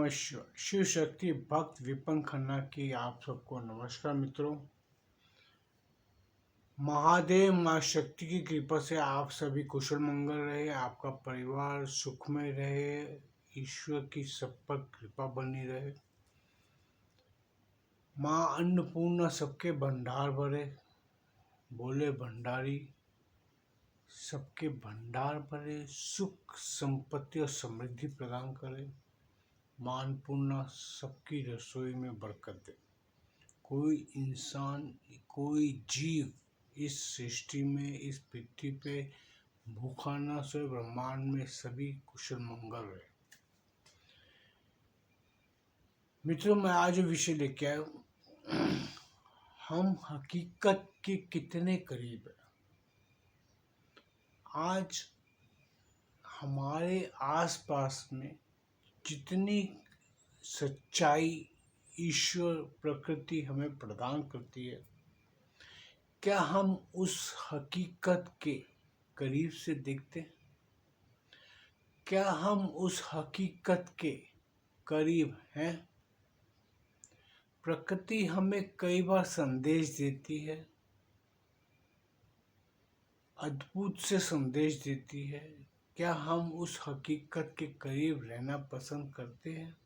नमः शिवाय। शिव शक्ति भक्त विपन खन्ना की आप सबको नमस्कार मित्रों। महादेव माँ शक्ति की कृपा से आप सभी कुशल मंगल रहे, आपका परिवार सुखमय रहे, ईश्वर की सब पर कृपा बनी रहे। माँ अन्नपूर्णा सबके भंडार भरे, बोले भंडारी सबके भंडार भरे, सुख संपत्ति और समृद्धि प्रदान करे। माँ अन्नपूर्णा सबकी रसोई में बरकत दे। कोई इंसान, कोई जीव इस सृष्टि में, इस पृथ्वी पे भूखा ना सोए। ब्रह्मांड में सभी कुशल मंगल रहे। मित्रों, मैं आज विषय लेके आया हूँ, हम हकीकत के कितने करीब हैं। आज हमारे आसपास में जितनी सच्चाई ईश्वर प्रकृति हमें प्रदान करती है, क्या हम उस हकीकत के करीब से देखते हैं? क्या हम उस हकीकत के करीब हैं? प्रकृति हमें कई बार संदेश देती है, अद्भुत से संदेश देती है। क्या हम उस हकीकत के करीब रहना पसंद करते हैं?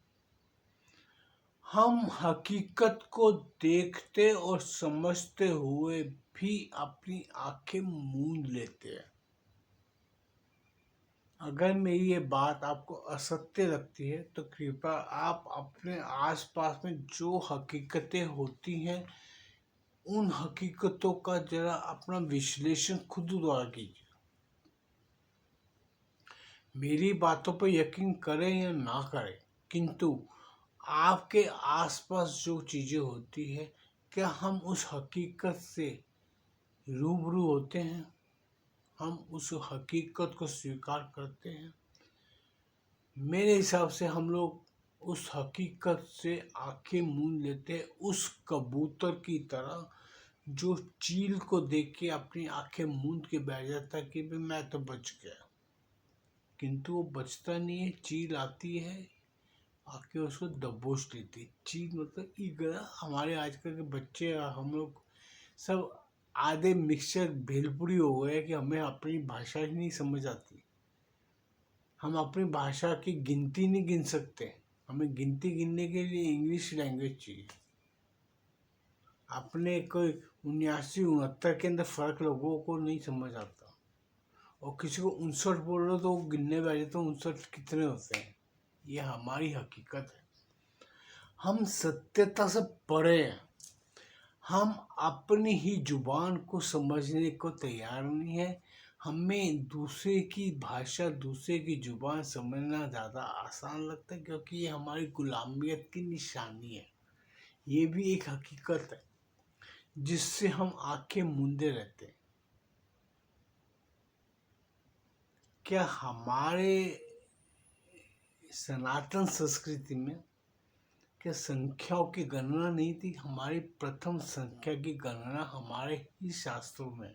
हम हकीकत को देखते और समझते हुए भी अपनी आंखें मूंद लेते हैं। अगर मेरी ये बात आपको असत्य लगती है तो कृपया आप अपने आसपास में जो हकीकतें होती हैं उन हकीकतों का जरा अपना विश्लेषण खुद द्वारा कीजिए। मेरी बातों पर यकीन करें या ना करें, किंतु आपके आसपास जो चीज़ें होती है, क्या हम उस हकीकत से रूबरू होते हैं? हम उस हकीकत को स्वीकार करते हैं? मेरे हिसाब से हम लोग उस हकीकत से आंखें मूंद लेते हैं, उस कबूतर की तरह जो चील को देख के अपनी आंखें मूंद के बैठ जाता है कि भाई मैं तो बच गया, किंतु वो बचता नहीं है। चील आती है, आके उसको दबोच लेती है। चील मतलब ईगला। हमारे आजकल के बच्चे, हम लोग सब आधे मिक्सचर भेलपुरी हो गए कि हमें अपनी भाषा ही नहीं समझ आती। हम अपनी भाषा की गिनती नहीं गिन सकते। हमें गिनती गिनने के लिए इंग्लिश लैंग्वेज चाहिए। अपने कोई 79 69 के अंदर फर्क लोगों को नहीं समझ आता, और किसी को 59 बोल रहे हो तो वो गिनने बैठे तो 59 कितने होते हैं। ये हमारी हकीकत है। हम सत्यता से परे हैं। हम अपनी ही जुबान को समझने को तैयार नहीं है। हमें दूसरे की भाषा, दूसरे की जुबान समझना ज़्यादा आसान लगता है, क्योंकि ये हमारी गुलामियत की निशानी है। ये भी एक हकीकत है जिससे हम आंखें मूंदे रहते हैं। क्या हमारे सनातन संस्कृति में क्या संख्याओं की गणना नहीं थी? हमारी प्रथम संख्या की गणना हमारे ही शास्त्रों में,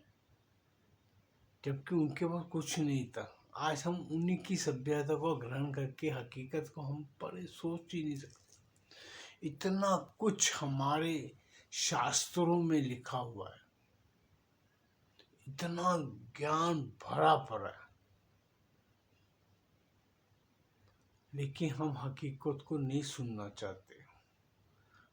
जबकि उनके पास कुछ नहीं था। आज हम उन्हीं की सभ्यता को ग्रहण करके हकीकत को हम परे सोच ही नहीं सकते। इतना कुछ हमारे शास्त्रों में लिखा हुआ है, इतना ज्ञान भरा पड़ा है, लेकिन हम हकीकत को नहीं सुनना चाहते।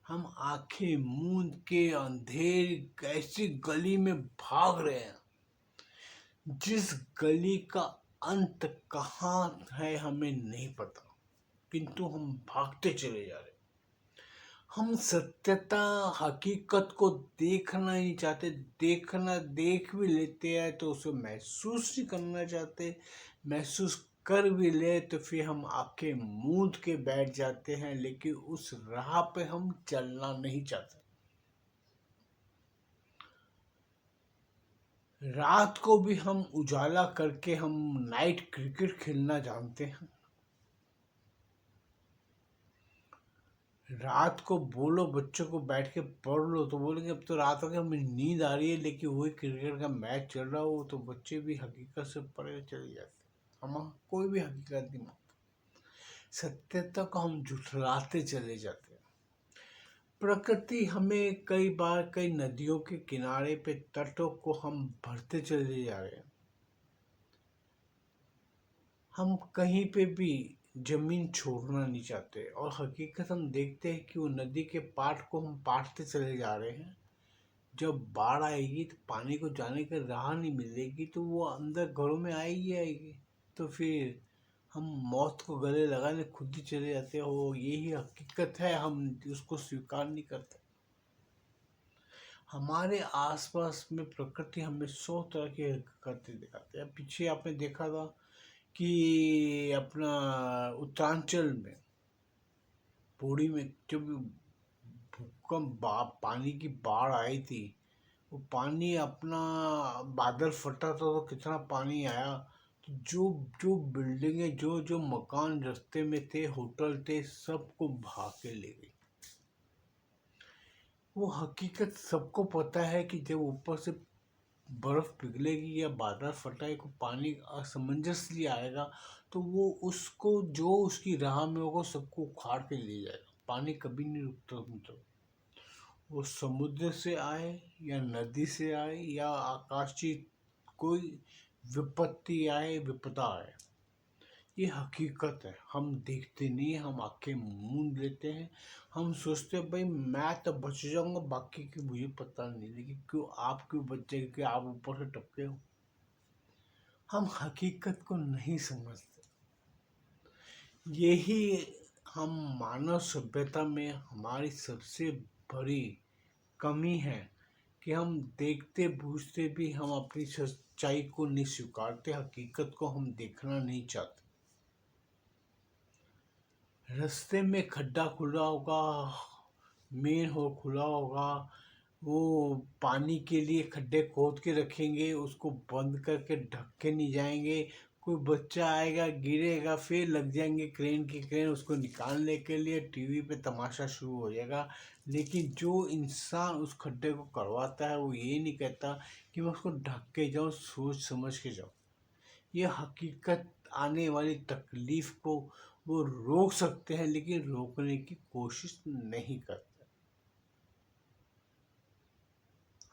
हम आंखें मूंद के अंधेर ऐसी गली में भाग रहे हैं जिस गली का अंत कहाँ है हमें नहीं पता, किंतु हम भागते चले जा रहे हैं। हम सत्यता, हकीकत को देखना नहीं चाहते। देख भी लेते हैं तो उसे महसूस नहीं करना चाहते। महसूस कर भी ले तो फिर हम आंखें मूंद के बैठ जाते हैं, लेकिन उस राह पे हम चलना नहीं चाहते। रात को भी हम उजाला करके हम नाइट क्रिकेट खेलना जानते हैं। रात को बोलो बच्चों को बैठ के पढ़ लो तो बोलेंगे अब तो रात हो गई, हमें नींद आ रही है, लेकिन वही क्रिकेट का मैच चल रहा हो तो बच्चे भी हकीकत से परे चले जाते। हम कोई भी हकीकत नहीं मानता। सत्यता को हम झुठलाते चले जाते हैं। प्रकृति हमें कई बार कई नदियों के किनारे पे तटों को हम भरते चले जा रहे हैं। हम कहीं पे भी जमीन छोड़ना नहीं चाहते और हकीकत हम देखते हैं कि वो नदी के पाट को हम पाटते चले जा रहे हैं। जब बाढ़ आएगी तो पानी को जाने की राह नहीं मिलेगी तो वो अंदर घरों में आएगी आएगी। तो फिर हम मौत को गले लगाने खुद ही चले जाते हो। यही हकीकत है, हम उसको स्वीकार नहीं करते। हमारे आसपास में प्रकृति हमें 100 तरह की हकीकतें दिखाते हैं। पीछे आपने देखा था कि अपना उत्तरांचल में पौड़ी में जब पानी की बाढ़ आई थी, वो पानी अपना बादल फटा था तो कितना पानी आया। तो जो जो बिल्डिंगें जो जो मकान रास्ते में थे, होटल थे, सबको भा के ले गई। वो हकीकत सबको पता है कि जब ऊपर से बर्फ पिघलेगी या बादल फटेगा, पानी असमंजसली आएगा तो वो उसको जो उसकी राह में होगा सबको उखाड़ के ले जाएगा। पानी कभी नहीं रुकता। मतलब वो समुद्र से आए या नदी से आए या आकाशीय कोई विपत्ति आए, विपदा आए, ये हकीकत है। हम देखते नहीं, हम आंखें मूंद लेते हैं। हम सोचते हैं भाई मैं तो बच जाऊंगा, बाकी की मुझे पता नहीं। लेकिन आप क्यों बच जाएंगे? कि आप ऊपर से टपके हो? हम हकीकत को नहीं समझते। यही हम मानव सभ्यता में हमारी सबसे बड़ी कमी है कि हम देखते बूझते भी हम अपनी सच्चाई को नहीं स्वीकारते, हकीकत को हम देखना नहीं चाहते। रास्ते में खड्डा खुला होगा, मेन हो खुला होगा, वो पानी के लिए खड्डे खोद के रखेंगे, उसको बंद करके ढक के नहीं जाएंगे। कोई बच्चा आएगा, गिरेगा, फिर लग जाएंगे क्रेन की क्रेन उसको निकालने के लिए, टीवी पे तमाशा शुरू हो जाएगा। लेकिन जो इंसान उस खड्डे को करवाता है वो ये नहीं कहता कि मैं उसको ढक के जाऊँ, सोच समझ के जाऊँ। ये हकीकत आने वाली तकलीफ को वो रोक सकते हैं, लेकिन रोकने की कोशिश नहीं करते।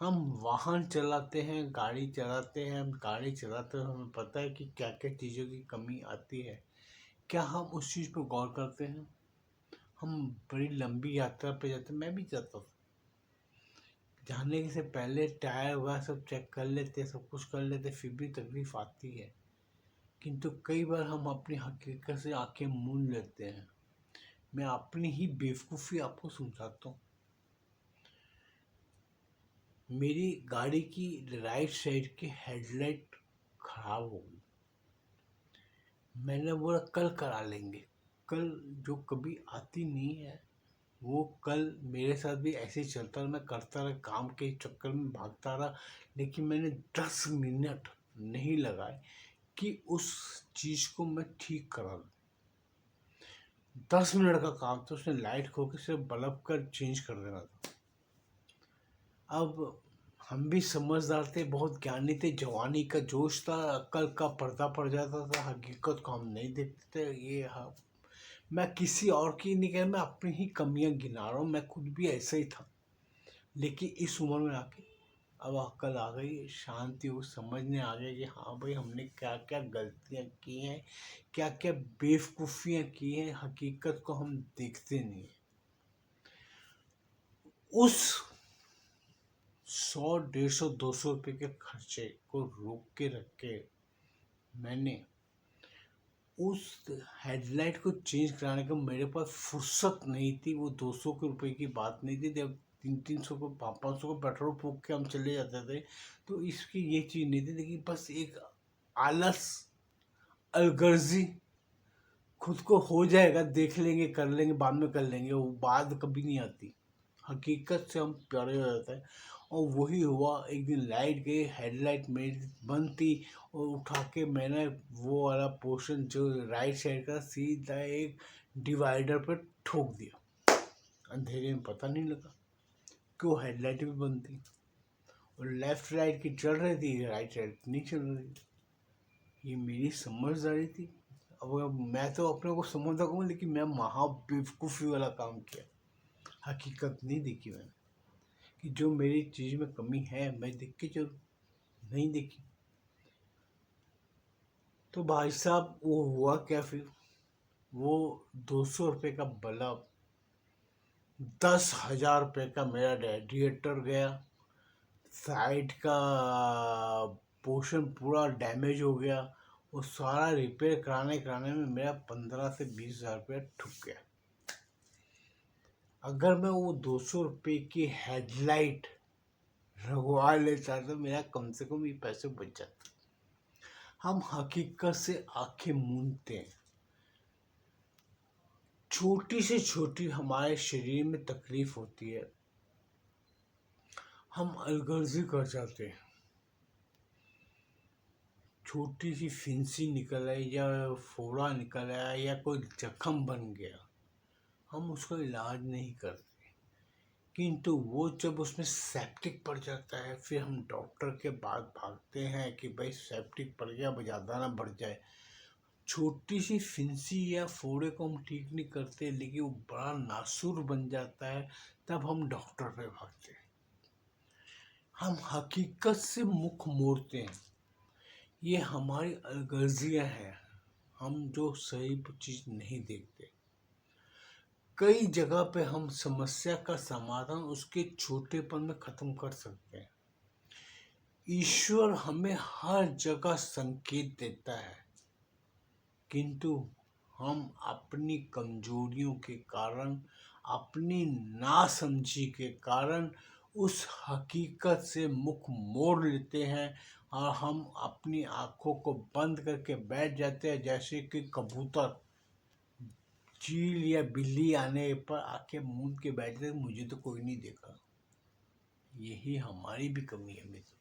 हम वाहन चलाते हैं, गाड़ी चलाते हैं, हम गाड़ी चलाते हैं, हमें पता है कि क्या क्या चीज़ों की कमी आती है। क्या हम उस चीज़ पर गौर करते हैं? हम बड़ी लंबी यात्रा पे जाते, मैं भी जाता हूँ, जाने से पहले टायर वगैरह सब चेक कर लेते, सब कुछ कर लेते, फिर भी तकलीफ आती है। किंतु कई बार हम अपनी हकीकत से आंखें मूंद लेते हैं। मैं अपनी ही बेवकूफ़ी आपको समझाता हूँ। मेरी गाड़ी की राइट साइड की हेडलाइट खराब हो गई। मैंने बोला कल करा लेंगे। कल जो कभी आती नहीं है, वो कल मेरे साथ भी ऐसे ही चलता रहा। मैं करता रहा, काम के चक्कर में भागता रहा, लेकिन मैंने 10 मिनट नहीं लगाए कि उस चीज़ को मैं ठीक करा लूँ। 10 मिनट का काम तो उसने लाइट खो के सिर्फ बल्ब कर चेंज कर देना था। अब हम भी समझदार थे, बहुत ज्ञानी थे, जवानी का जोश था, अक्ल का पर्दा पड़ जाता था, हकीकत को हम नहीं देखते थे। ये हाँ, मैं किसी और की नहीं कह रहा, मैं अपनी ही कमियां गिना रहा हूँ। मैं खुद भी ऐसा ही था, लेकिन इस उम्र में आके अब अक्ल आ गई, शांति हो, समझने आ गया कि हाँ भाई हमने क्या क्या गलतियाँ की हैं, क्या क्या बेवकूफ़ियाँ की हैं, हकीकत को हम देखते नहीं हैं। उस 100, 150, 200 रुपये के खर्चे को रोक के रख के मैंने उस हेडलाइट को चेंज कराने का मेरे पास फुर्सत नहीं थी। वो 200 के रुपए की बात नहीं थी। जब 300 को 500 को पेट्रोल फूक के हम चले जाते थे तो इसकी ये चीज़ नहीं थी। लेकिन बस एक आलस, अलगर्जी, खुद को हो जाएगा, देख लेंगे, कर लेंगे, बाद में कर लेंगे, वो बात कभी नहीं आती। हकीकत से हम प्यारे हो जाते हैं। और वही हुआ, एक दिन लाइट गई, हेडलाइट मेरी बंद थी, और उठा के मैंने वो वाला पोर्शन जो राइट साइड का सीधा एक डिवाइडर पर ठोक दिया। अंधेरे में पता नहीं लगा कि वो हेडलाइट भी बंद थी, और लेफ्ट राइट की चल रही थी, राइट साइड नहीं चल रही थी। ये मेरी समझदारी थी। अब मैं तो अपने को समझता हूँ, लेकिन मैं महा बेवकूफ़ी वाला काम किया। हकीकत नहीं देखी मैंने कि जो मेरी चीज़ में कमी है मैं देख के चलूँ, नहीं देखी। तो भाई साहब वो हुआ क्या फिर, वो 200 रुपये का बल्ब 10,000 रुपये का मेरा रेडिएटर गया, साइड का पोर्शन पूरा डैमेज हो गया। वो सारा रिपेयर कराने कराने में मेरा 15 से 20 हज़ार रुपया ठुक गया। अगर मैं वो 200 रुपये की हेडलाइट लगवा लेता तो मेरा कम से कम ये पैसे बच जाते। हम हकीकत से आंखें मूंदते हैं। छोटी से छोटी हमारे शरीर में तकलीफ होती है, हम अलगर्जी कर जाते हैं। छोटी सी फिंसी निकल आई या फोड़ा निकल आया या कोई जख्म बन गया, हम उसका इलाज नहीं करते। किंतु वो जब उसमें सेप्टिक पड़ जाता है, फिर हम डॉक्टर के बाद भागते हैं कि भाई सेप्टिक पड़ गया, ज़्यादा ना बढ़ जाए। छोटी सी फिंसी या फोड़े को हम ठीक नहीं करते, लेकिन वो बड़ा नासूर बन जाता है, तब हम डॉक्टर पे भागते हैं। हम हकीकत से मुख मोड़ते हैं। ये हमारी अलगर्जियाँ हैं, हम जो सही चीज़ नहीं देखते। कई जगह पे हम समस्या का समाधान उसके छोटेपन में ख़त्म कर सकते हैं। ईश्वर हमें हर जगह संकेत देता है, किंतु हम अपनी कमजोरियों के कारण, अपनी नासमझी के कारण उस हकीकत से मुख मोड़ लेते हैं और हम अपनी आँखों को बंद करके बैठ जाते हैं, जैसे कि कबूतर चील या बिल्ली आने पर आंखें मूंद के बैठ जाते, मुझे तो कोई नहीं देखा। यही हमारी भी कमी है मित्र।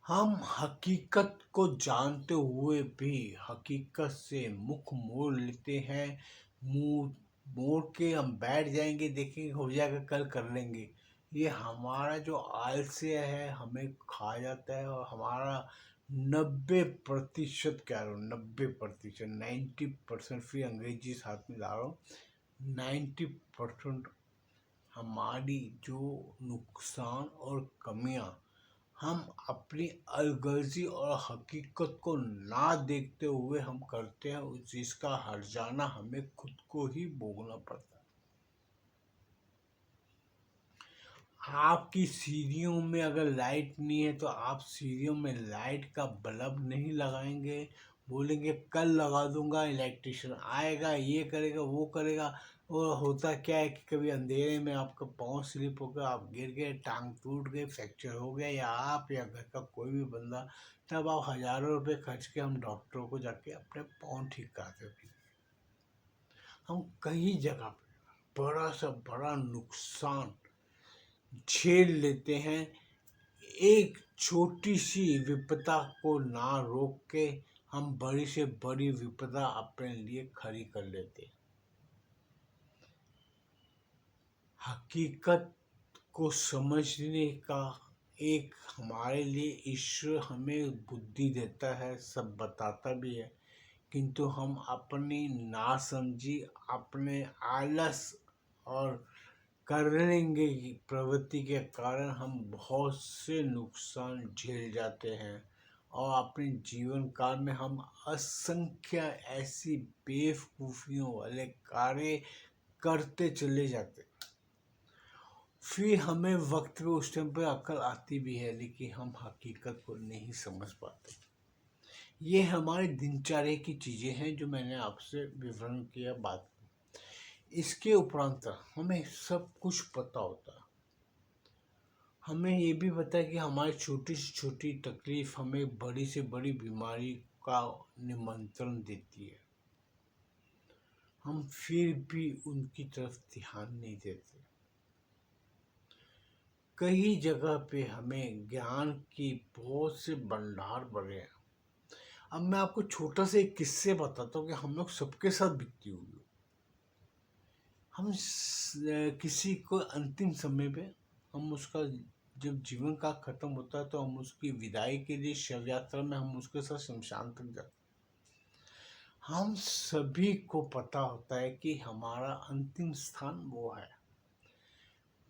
हम हकीकत को जानते हुए भी हकीकत से मुख मोड़ लेते हैं। मुंह मोड़ के हम बैठ जाएंगे, देखेंगे हो जाएगा, कल कर लेंगे। ये हमारा जो आलस्य है हमें खा जाता है, और हमारा 90% कह रहा हूँ, 90%, 90%, फिर अंग्रेजी साथ में ला रहा हूँ, 90% हमारी जो नुकसान और कमियां हम अपनी अलगर्जी और हकीकत को ना देखते हुए हम करते हैं, उस चीज़ का हर्जाना हमें खुद को ही भोगना पड़ता है। आपकी सीढ़ियों में अगर लाइट नहीं है तो आप सीढ़ियों में लाइट का बल्ब नहीं लगाएंगे, बोलेंगे कल लगा दूंगा, इलेक्ट्रिशियन आएगा, ये करेगा वो करेगा। और होता क्या है कि कभी अंधेरे में आपका पाँव स्लिप हो गया, आप गिर गए, टांग टूट गई, फ्रैक्चर हो गया, या आप या घर का कोई भी बंदा, तब आप हज़ारों रुपए खर्च के हम डॉक्टरों को जाके अपने पाँव ठीक कराते थे। हम कई जगह पे बड़ा सा बड़ा नुकसान झेल लेते हैं, एक छोटी सी विपदा को ना रोक के हम बड़ी से बड़ी विपदा अपने लिए खड़ी कर लेते हैं। हकीकत को समझने का एक हमारे लिए ईश्वर हमें बुद्धि देता है, सब बताता भी है, किंतु हम अपनी नासमझी, अपने आलस और कर लेंगे की प्रवृत्ति के कारण हम बहुत से नुकसान झेल जाते हैं, और अपने जीवन काल में हम असंख्य ऐसी बेवकूफ़ियों वाले कार्य करते चले जाते। फिर हमें वक्त पे उस टाइम पे अक्ल आती भी है, लेकिन हम हकीकत को नहीं समझ पाते। ये हमारे दिनचर्या की चीज़ें हैं जो मैंने आपसे विवरण किया, बात की। इसके उपरांत हमें सब कुछ पता होता है। हमें ये भी पता है कि हमारी छोटी से छोटी तकलीफ हमें बड़ी से बड़ी बीमारी का निमंत्रण देती है, हम फिर भी उनकी तरफ ध्यान नहीं देते। कई जगह पे हमें ज्ञान की बहुत से भंडार भरे हैं। अब मैं आपको छोटा सा एक किस्से बताता हूँ कि हम लोग सबके साथ बीतती हुई। किसी को अंतिम समय पे हम उसका जब जीवन का खत्म होता है तो हम उसकी विदाई के लिए शव यात्रा में हम उसके साथ शमशान तक जाते हैं। हम सभी को पता होता है कि हमारा अंतिम स्थान वो है।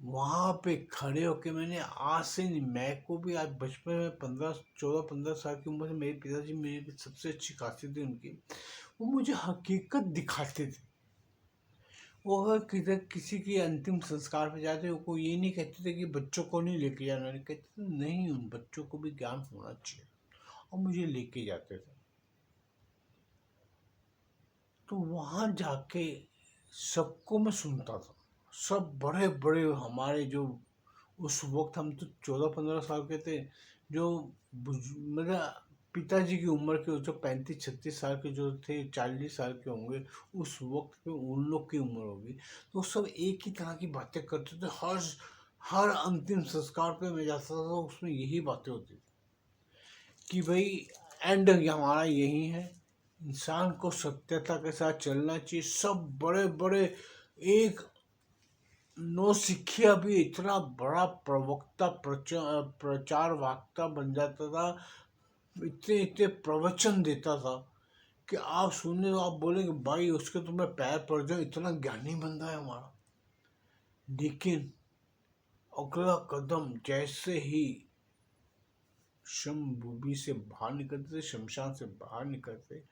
वहां पे खड़े होके मैंने आज से नहीं, मैं को भी आज बचपन में 14-15 साल की उम्र में मेरे पिताजी, मेरी सबसे अच्छी खासियत थी उनकी, वो मुझे हकीकत दिखाते थे। वो अगर किधर किसी की अंतिम संस्कार पे जाते वो ये नहीं कहते थे कि बच्चों को नहीं लेके जाना, नहीं कहते थे नहीं, उन बच्चों को भी ज्ञान होना चाहिए, और मुझे लेके जाते थे। तो वहां जाके सबको मैं सुनता था। सब बड़े बड़े हमारे जो उस वक्त, हम तो 14-15 साल के थे, जो मतलब पिताजी की उम्र के जो 35-36 साल के जो थे, 40 साल के होंगे उस वक्त पे, उन लोग की उम्र होगी। तो सब एक ही तरह की बातें करते थे। हर हर अंतिम संस्कार पे मैं जाता था तो उसमें यही बातें होती थी कि भाई एंड हमारा यही है, इंसान को सत्यता के साथ चलना चाहिए। सब बड़े बड़े, एक नौसिखिया भी इतना बड़ा प्रवक्ता, प्रचार वक्ता बन जाता था, इतने इतने प्रवचन देता था कि आप सुनने तो आप बोलेंगे भाई उसके तो मैं पैर पड़ जाऊं, इतना ज्ञानी बंदा है हमारा। लेकिन अगला कदम जैसे ही शमभूमि से बाहर निकलते थे, शमशान से बाहर निकलते,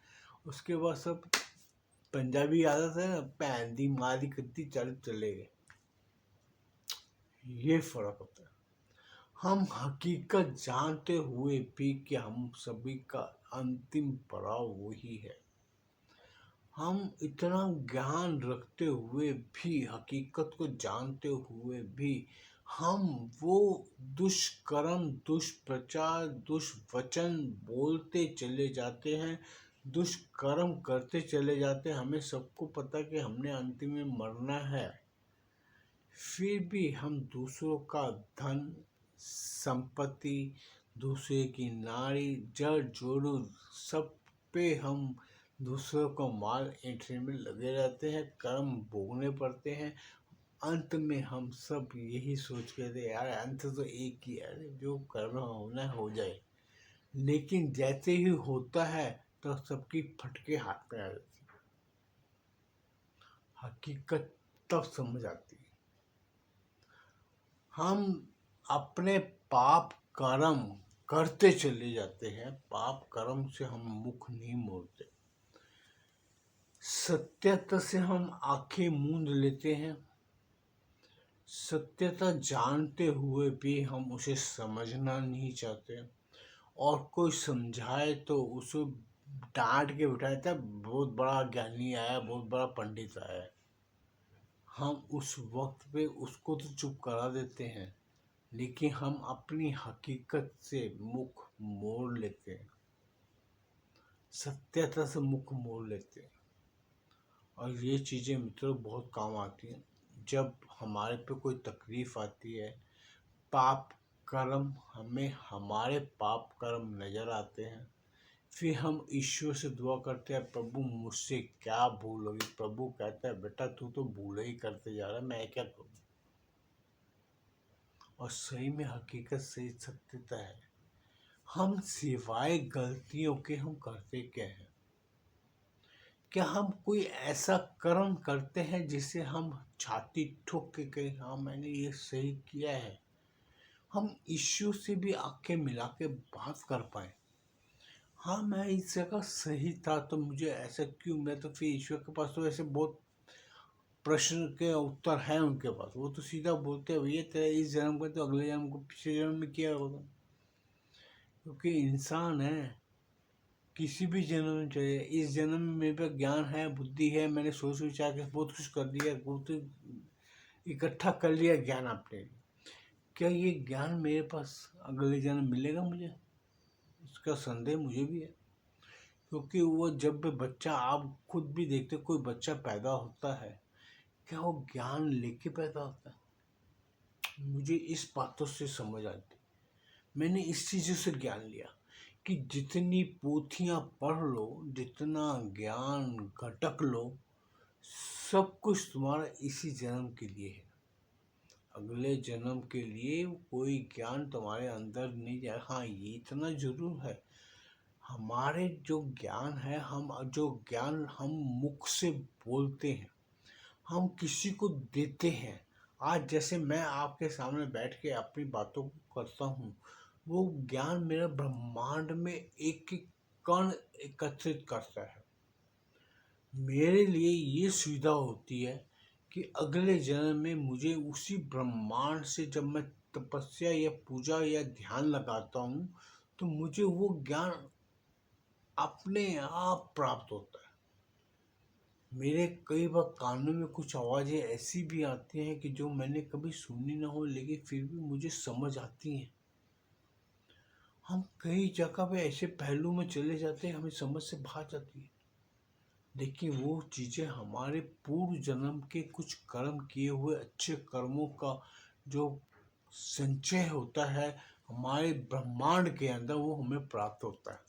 उसके बाद सब पंजाबी आदत है ना, पैन दी मारी करती चले गए। ये फर्क होता है। हम हकीकत जानते हुए भी कि हम सभी का अंतिम पड़ाव वही है। हम इतना ज्ञान रखते हुए भी, हकीकत को जानते हुए भी, हम वो दुष्कर्म, दुष्प्रचार, दुष्वचन बोलते चले जाते हैं, दुष्कर्म करते चले जाते हैं। हमें सबको पता कि हमने अंतिम में मरना है, फिर भी हम दूसरों का धन, संपत्ति, दूसरे की नारी, जड़ जोड़ू, सब पे हम दूसरों को माल ऐंठने में लगे रहते हैं, कर्म भोगने पड़ते हैं। अंत में हम सब यही सोच के थे यार अंत तो एक ही है, जो कर्म होना है हो जाए। लेकिन जैसे ही होता है तो सबकी फटके हाथ में आ जाती है, हकीकत तब समझ आती है। हम अपने पाप कर्म करते चले जाते हैं, पाप कर्म से हम मुख नहीं मोड़ते। सत्यता से हम आंखें मूंद लेते हैं। सत्यता जानते हुए भी हम उसे समझना नहीं चाहते, और कोई समझाए तो उसे डांट के बिठाता है, बहुत बड़ा ज्ञानी आया, बहुत बड़ा पंडित आया। हम उस वक्त पे उसको तो चुप करा देते हैं, लेकिन हम अपनी हकीकत से मुख मोड़ लेते हैं, सत्यता से मुख मोड़ लेते हैं। और ये चीज़ें मित्रों बहुत काम आती हैं जब हमारे पे कोई तकलीफ आती है। पाप कर्म, हमें हमारे पाप कर्म नज़र आते हैं, फिर हम ईश्वर से दुआ करते हैं प्रभु मुझसे क्या भूल होगी। प्रभु कहता है बेटा तू तो भूल ही करते जा रहा है, मैं क्या करूँ। और सही में हकीकत सही सत्यता है, हम सिवाय गलतियों के हम करते क्या हैं? क्या हम कोई ऐसा कर्म करते हैं जिसे हम छाती ठोक के कहें हाँ मैंने ये सही किया है? हम ईश्वर से भी आंखें मिला के बात कर पाए, हाँ मैं इस जगह सही था तो मुझे ऐसा क्यों। मैं तो फिर ईश्वर के पास तो ऐसे बहुत प्रश्न के उत्तर हैं उनके पास, वो तो सीधा बोलते हैं भैया तेरा इस जन्म का तो अगले जन्म को पिछले जन्म में किया होगा। क्योंकि इंसान है, किसी भी जन्म में चाहिए, इस जन्म में मेरे पास ज्ञान है, बुद्धि है, मैंने सोच विचार के बहुत कुछ कर दिया, बहुत इकट्ठा कर लिया ज्ञान आपने, क्या ये ज्ञान मेरे पास अगले जन्म मिलेगा मुझे? इसका संदेह मुझे भी है। क्योंकि वो जब भी बच्चा, आप खुद भी देखते कोई बच्चा पैदा होता है, क्या वो ज्ञान लेके पैदा होता है? मुझे इस बातों से समझ आती, मैंने इस चीज़ों से ज्ञान लिया कि जितनी पोथियां पढ़ लो, जितना ज्ञान घटक लो, सब कुछ तुम्हारा इसी जन्म के लिए है। अगले जन्म के लिए कोई ज्ञान तुम्हारे अंदर नहीं जाए। हाँ ये इतना जरूर है, हमारे जो ज्ञान है, हम जो ज्ञान हम मुख से बोलते हैं, हम किसी को देते हैं। आज जैसे मैं आपके सामने बैठ के अपनी बातों को करता हूँ, वो ज्ञान मेरा ब्रह्मांड में एक एक कण एकत्रित करता है। मेरे लिए ये सुविधा होती है कि अगले जन्म में मुझे उसी ब्रह्मांड से जब मैं तपस्या या पूजा या ध्यान लगाता हूँ, तो मुझे वो ज्ञान अपने आप प्राप्त होता है। मेरे कई बार कानों में कुछ आवाज़ें ऐसी भी आती हैं कि जो मैंने कभी सुनी ना हो, लेकिन फिर भी मुझे समझ आती हैं। हम कई जगह पे ऐसे पहलू में चले जाते हैं, हमें समझ से बाहर जाती है। लेकिन वो चीज़ें हमारे पूर्व जन्म के कुछ कर्म किए हुए अच्छे कर्मों का जो संचय होता है हमारे ब्रह्मांड के अंदर, वो हमें प्राप्त होता है।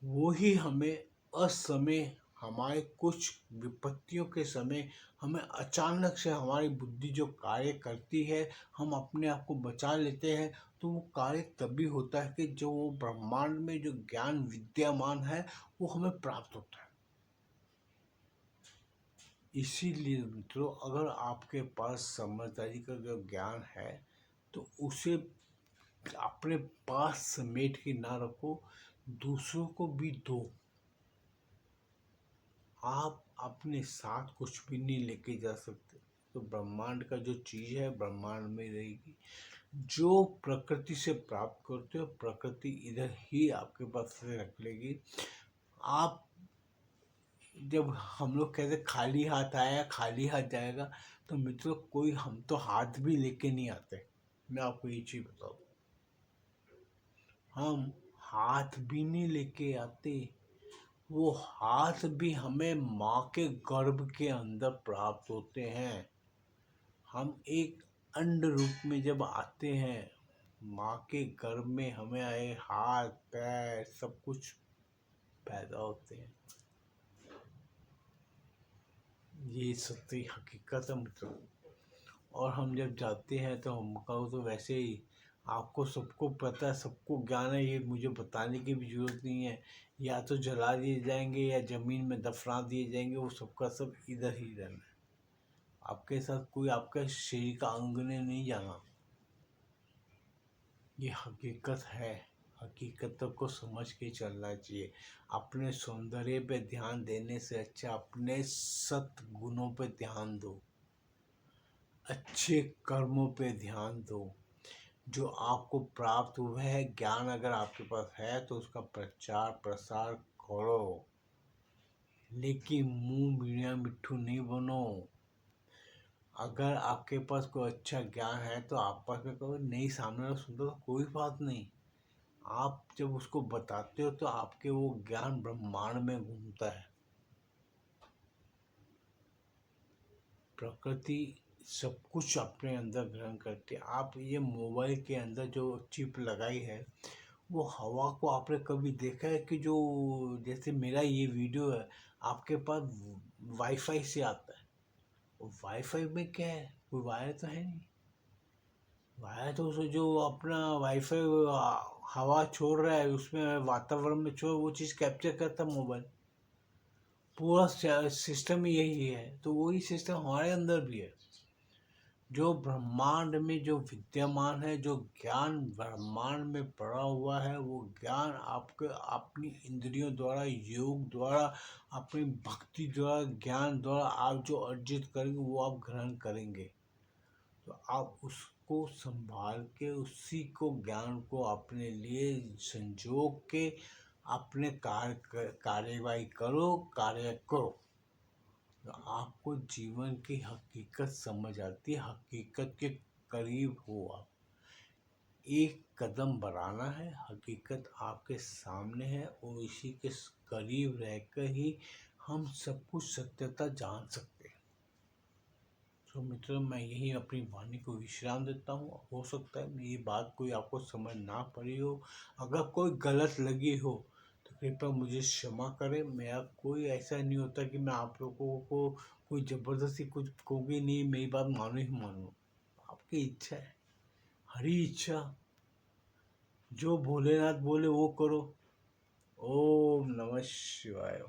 वो ही हमें असमय, हमारे कुछ विपत्तियों के समय हमें अचानक से हमारी बुद्धि जो कार्य करती है, हम अपने आप को बचा लेते हैं। तो वो कार्य तभी होता है कि जो वो ब्रह्मांड में जो ज्ञान विद्यमान है वो हमें प्राप्त होता है। इसीलिए मित्रों, अगर आपके पास समझदारी का जो ज्ञान है तो उसे अपने पास समेट के ना रखो, दूसरों को भी दो। आप अपने साथ कुछ भी नहीं लेके जा सकते, तो ब्रह्मांड का जो चीज़ है ब्रह्मांड में रहेगी। जो प्रकृति से प्राप्त करते हो, प्रकृति इधर ही आपके पास से रख लेगी। आप, जब हम लोग कहते खाली हाथ आया खाली हाथ जाएगा, तो मित्रों कोई, हम तो हाथ भी लेके नहीं आते। मैं आपको ये चीज़ बताऊँ, हम हाथ भी नहीं लेके आते। वो हाथ भी हमें माँ के गर्भ के अंदर प्राप्त होते हैं। हम एक अंड रूप में जब आते हैं, माँ के गर्भ में हमें आए हाथ पैर सब कुछ पैदा होते हैं। ये सत्य हकीकत है मित्रों। और हम जब जाते हैं तो हमका तो वैसे ही, आपको सबको पता है, सबको ज्ञान है, ये मुझे बताने की भी जरूरत नहीं है। या तो जला दिए जाएंगे या जमीन में दफना दिए जाएंगे, वो सबका सब इधर ही रहना है। आपके साथ कोई आपके शरीर का अंग ने नहीं जाना। ये हकीकत है। हकीकतों को समझ के चलना चाहिए। अपने सौंदर्य पे ध्यान देने से अच्छा अपने सत गुणों पे ध्यान दो, अच्छे कर्मों पे ध्यान दो। जो आपको प्राप्त हुआ है ज्ञान, अगर आपके पास है तो उसका प्रचार प्रसार करो, लेकिन मुंह मीडिया मिट्ठू नहीं बनो। अगर आपके पास कोई अच्छा ज्ञान है तो आप पास में कहो, नहीं सामने वाला सुनता तो कोई बात नहीं। आप जब उसको बताते हो तो आपके वो ज्ञान ब्रह्मांड में घूमता है। प्रकृति सब कुछ अपने अंदर ग्रहण करती है। आप ये मोबाइल के अंदर जो चिप लगाई है, वो हवा को आपने कभी देखा है कि जो, जैसे मेरा ये वीडियो है आपके पास वाईफाई से आता है। वाईफाई में क्या है, कोई वायर तो है नहीं। वायर तो उसे जो अपना वाईफाई हवा छोड़ रहा है उसमें वातावरण में छोड़, वो चीज़ कैप्चर करता मोबाइल। पूरा सिस्टम यही है। तो वही सिस्टम हमारे अंदर भी है। जो ब्रह्मांड में जो विद्यमान है, जो ज्ञान ब्रह्मांड में पड़ा हुआ है, वो ज्ञान आपके अपनी इंद्रियों द्वारा, योग द्वारा, अपनी भक्ति द्वारा, ज्ञान द्वारा आप जो अर्जित करेंगे वो आप ग्रहण करेंगे। तो आप उसको संभाल के, उसी को ज्ञान को अपने लिए संजोग के अपने कार्यवाही करो, कार्य करो। तो आपको जीवन की हकीकत समझ आती है, हकीकत के करीब हो आप। एक कदम बढ़ाना है, हकीकत आपके सामने है, और इसी के करीब रहकर ही हम सब कुछ सत्यता जान सकते हैं। तो मित्रों, मैं यही अपनी वाणी को विश्राम देता हूँ। हो सकता है मेरी बात कोई आपको समझ ना पड़ी हो। अगर कोई गलत लगी हो तो कृपया मुझे क्षमा करें। मेरा कोई ऐसा नहीं होता कि मैं आप लोगों को कोई ज़बरदस्ती कुछ कहूँगी नहीं, मेरी बात मानो ही मानो। आपकी इच्छा है, हरी इच्छा। जो भोलेनाथ बोले वो करो। ओम नमः शिवाय।